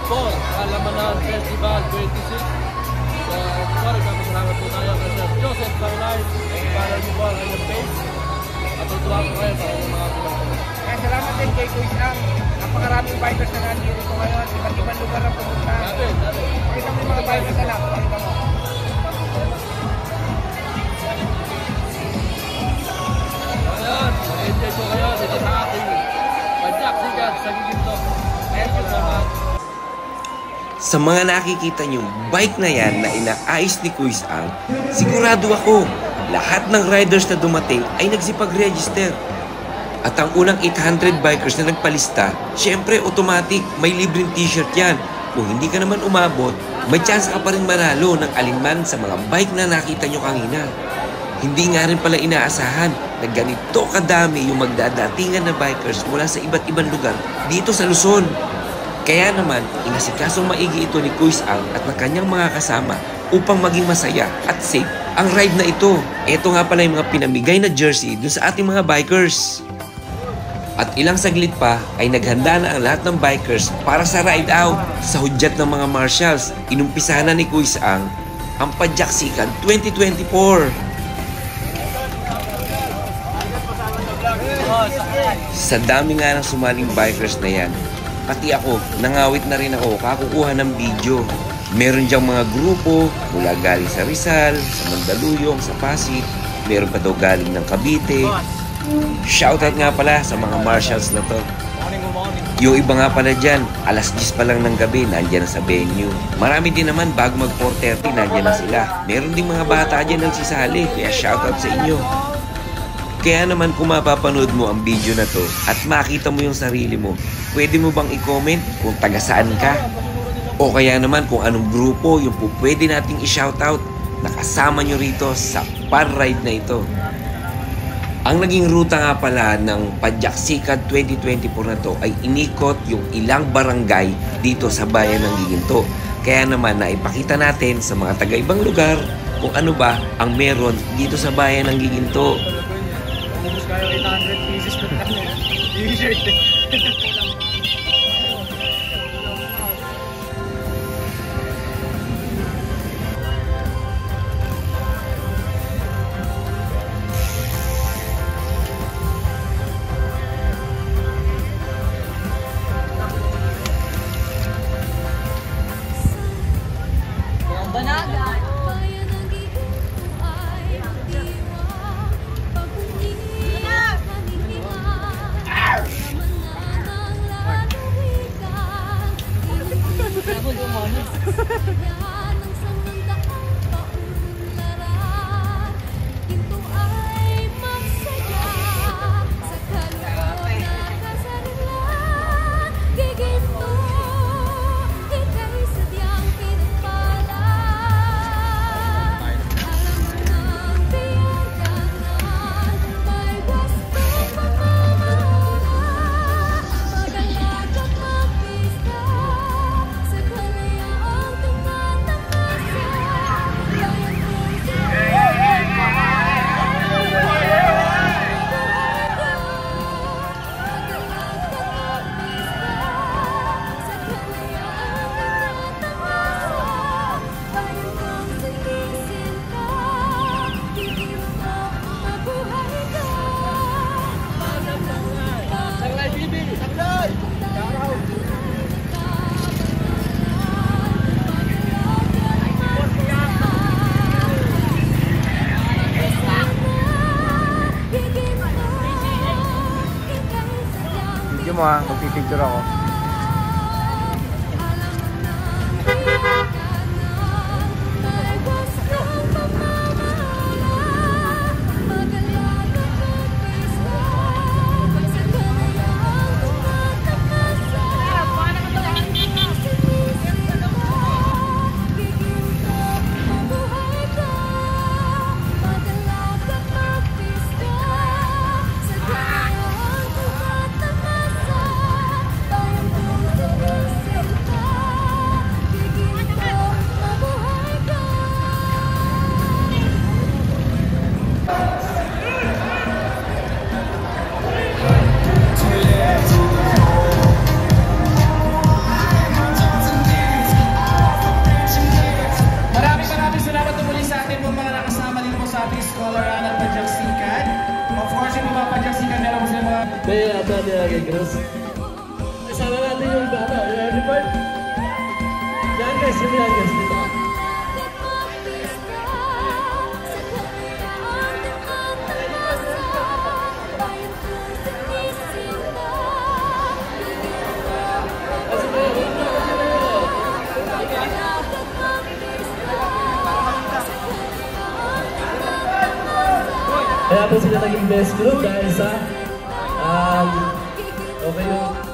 for Alamanan Festival 26. So, sorry, salamat po tayo kay Sir Joseph Carlyle. Para niyo po ang kanyang page. At tutuwa ko kayo sa inyong mga pinagpapalala. Kaya salamat din kay Kuya Ang. Napakaraming bikers na nandito ngayon. Iba't ibang lugar na pumunta. Pakita mo yung mga bikers na lang. Pakita mo. Ayan, enjoy po kayo dito sa ating Padyak-Sikat sa Giginto. Thank you so much. Sa mga nakikita nyong bike na yan na inaayos ni Kuya Ang, sigurado ako, lahat ng riders na dumating ay nagsipag-register. At ang unang 800 bikers na nagpalista, syempre automatic, may libreng t-shirt yan. Kung hindi ka naman umabot, may chance ka pa rin manalo ng alinman sa mga bike na nakita nyo kanina. Hindi nga rin pala inaasahan na ganito kadami yung magdadatingan na bikers mula sa iba't ibang lugar dito sa Luzon. Kaya naman, inasikasong maigi ito ni Kuya Ang at ng kanyang mga kasama upang maging masaya at safe ang ride na ito. Ito nga pala yung mga pinamigay na jersey dun sa ating mga bikers. At ilang saglit pa ay naghanda na ang lahat ng bikers para sa ride out. Sa hudyat ng mga marshals, inumpisahan na ni Kuya ang Padyak-Sikat 2024. Sa dami nga ng sumaling bikers na yan, pati ako, nangawit na rin ako kakukuha ng video. Meron diyang mga grupo mula galing sa Rizal, sa Mandaluyong, sa Pasig. Meron pa daw galing ng Cavite. Shoutout nga pala sa mga marshals na to. Yung iba nga pala dyan, alas 10 pa lang ng gabi, nandyan na sa venue. Marami din naman bago mag 4:30, nandyan na sila. Meron din mga bata dyan nagsisali, kaya shoutout sa inyo. Kaya naman kung mapapanood mo ang video na to at makita mo yung sarili mo, pwede mo bang i-comment kung taga saan ka? O kaya naman kung anong grupo yung pwede nating i-shoutout na kasama nyo rito sa par-ride na ito. Ang naging ruta nga pala ng Padyak-Sikat 2024 na to ay inikot yung ilang barangay dito sa bayan ng Giginto. Kaya naman naipakita natin sa mga taga-ibang lugar kung ano ba ang meron dito sa bayan ng Giginto. Ubus kayo 800 pieces na t-shirt. Video mo ha, magpipicture ako. ating scholar anak Pajaksikan. Of course, yung mga Pajaksikan na lang sa mga... Kaya ata niya kay Chris. Isama natin yung bata, yung early bird. Youngest, yung youngest dito. Kaya po sila naging best group dahil sa okay yung